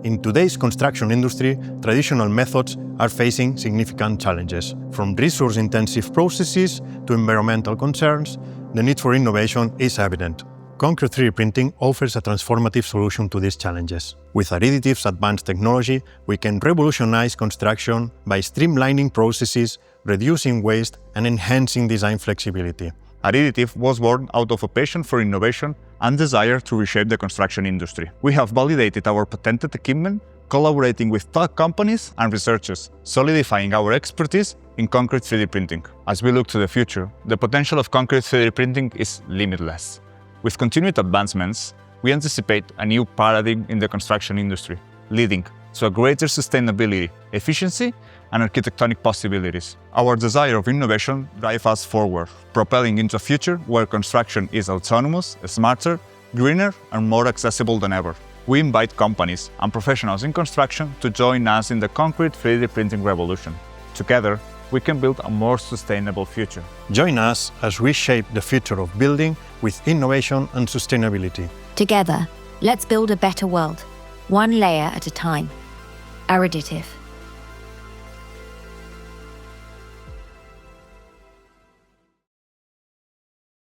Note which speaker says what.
Speaker 1: In today's construction industry, traditional methods are facing significant challenges. From resource-intensive processes to environmental concerns, the need for innovation is evident. Concrete 3D printing offers a transformative solution to these challenges. With Aridditive's advanced technology, we can revolutionize construction by streamlining processes, reducing waste, and enhancing design flexibility.
Speaker 2: Aridditive was born out of a passion for innovation and desire to reshape the construction industry. We have validated our patented equipment, collaborating with top companies and researchers, solidifying our expertise in concrete 3D printing. As we look to the future, the potential of concrete 3D printing is limitless. With continued advancements, we anticipate a new paradigm in the construction industry, leading to a greater sustainability, efficiency, and architectonic possibilities. Our desire of innovation drives us forward, propelling into a future where construction is autonomous, smarter, greener, and more accessible than ever. We invite companies and professionals in construction to join us in the concrete 3D printing revolution. Together, we can build a more sustainable future.
Speaker 1: Join us as we shape the future of building with innovation and sustainability.
Speaker 3: Together, let's build a better world, one layer at a time. Aridditive.